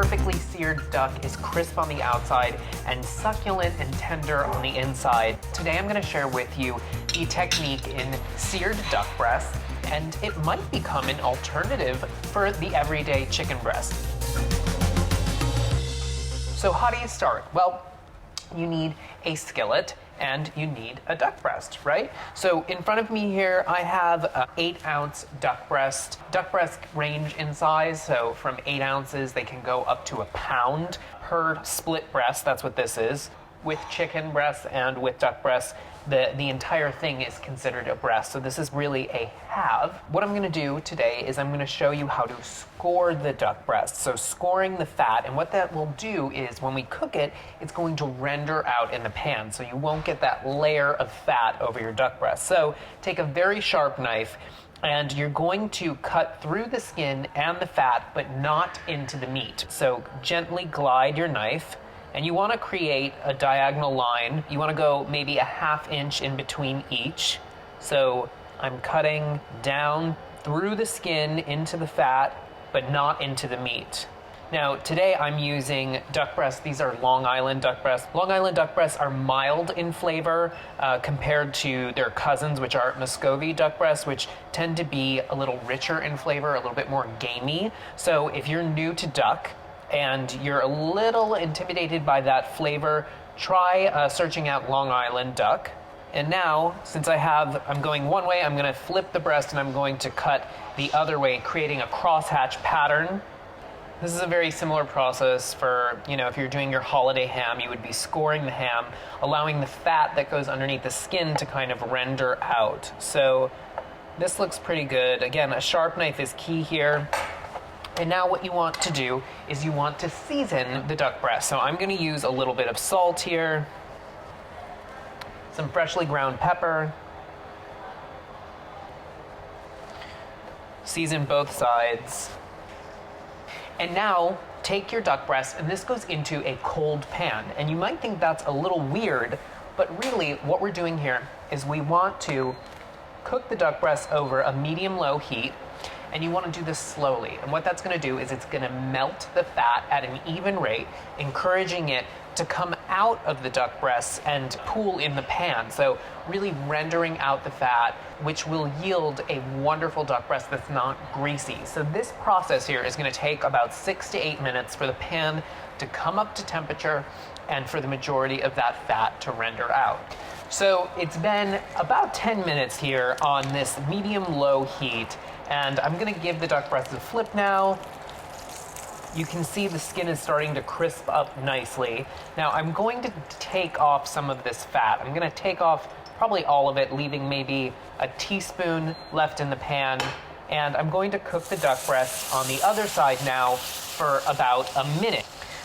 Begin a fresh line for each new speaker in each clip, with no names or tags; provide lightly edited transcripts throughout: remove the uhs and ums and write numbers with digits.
perfectly seared duck is crisp on the outside and succulent and tender on the inside. Today I'm going to share with you the technique in seared duck breast, and it might become an alternative for the everyday chicken breast. So how do you start? Well, you need a skillet and you need a duck breast, right? So in front of me here, I have an 8-ounce duck breast. Duck breasts range in size, so from 8 ounces, they can go up to a pound per split breast. That's what this is. With chicken breasts and with duck breasts, the entire thing is considered a breast. So this is really a halve. What I'm gonna do today is I'm gonna show you how to score the duck breast. So scoring the fat, and what that will do is when we cook it, it's going to render out in the pan. So you won't get that layer of fat over your duck breast. So take a very sharp knife and you're going to cut through the skin and the fat, but not into the meat. So gently glide your knife. And you want to create a diagonal line. You want to go maybe a ½ inch in between each. So I'm cutting down through the skin into the fat, but not into the meat. Now, today I'm using duck breasts. These are Long Island duck breasts. Long Island duck breasts are mild in flavor compared to their cousins, which are Muscovy duck breasts, which tend to be a little richer in flavor, a little bit more gamey. So if you're new to duck, and you're a little intimidated by that flavor, try searching out Long Island duck. And now, since I'm going one way, I'm gonna flip the breast and I'm going to cut the other way, creating a crosshatch pattern. This is a very similar process for, if you're doing your holiday ham, you would be scoring the ham, allowing the fat that goes underneath the skin to kind of render out. So this looks pretty good. Again, a sharp knife is key here. And now what you want to do is you want to season the duck breast. So I'm going to use a little bit of salt here, some freshly ground pepper, season both sides. And now take your duck breast, and this goes into a cold pan. And you might think that's a little weird, but really what we're doing here is we want to cook the duck breast over a medium-low heat. And you want to do this slowly. And what that's going to do is it's going to melt the fat at an even rate, encouraging it to come out of the duck breasts and pool in the pan. So really rendering out the fat, which will yield a wonderful duck breast that's not greasy. So this process here is going to take about 6 to 8 minutes for the pan to come up to temperature and for the majority of that fat to render out. So it's been about 10 minutes here on this medium-low heat. And I'm gonna give the duck breast a flip now. You can see the skin is starting to crisp up nicely. Now I'm going to take off some of this fat. I'm gonna take off probably all of it, leaving maybe a teaspoon left in the pan. And I'm going to cook the duck breast on the other side now for about a minute.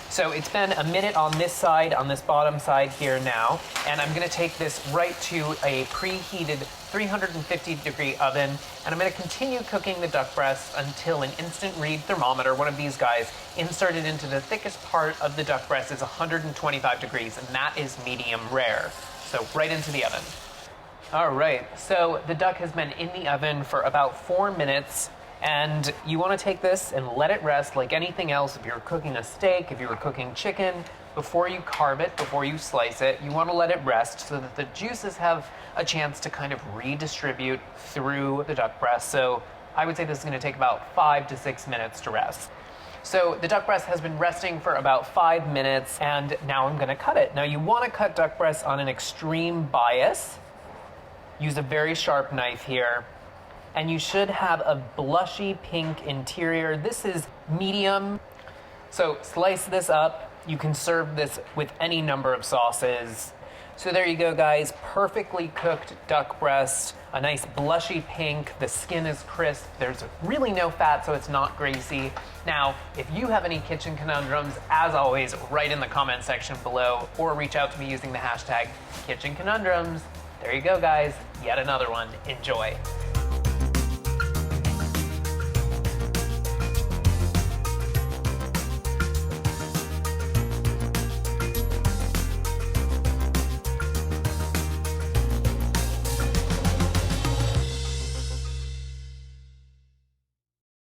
So it's been a minute on this side, on this bottom side here now, and I'm gonna take this right to a preheated 350-degree oven, and I'm gonna continue cooking the duck breast until an instant read thermometer, one of these guys, inserted into the thickest part of the duck breast is 125 degrees, and that is medium rare. So right into the oven. All right, so the duck has been in the oven for about 4 minutes. And you want to take this and let it rest like anything else. If you're cooking a steak, if you were cooking chicken, before you carve it, before you slice it, you want to let it rest so that the juices have a chance to kind of redistribute through the duck breast. So I would say this is going to take about 5 to 6 minutes to rest. So the duck breast has been resting for about 5 minutes, and now I'm going to cut it. Now you want to cut duck breast on an extreme bias. Use a very sharp knife here. And you should have a blushy pink interior. This is medium. So slice this up. You can serve this with any number of sauces. So there you go, guys. Perfectly cooked duck breast. A nice blushy pink. The skin is crisp. There's really no fat, so it's not greasy. Now, if you have any kitchen conundrums, as always, write in the comment section below or reach out to me using the hashtag Kitchen Conundrums. There you go, guys. Yet another one. Enjoy.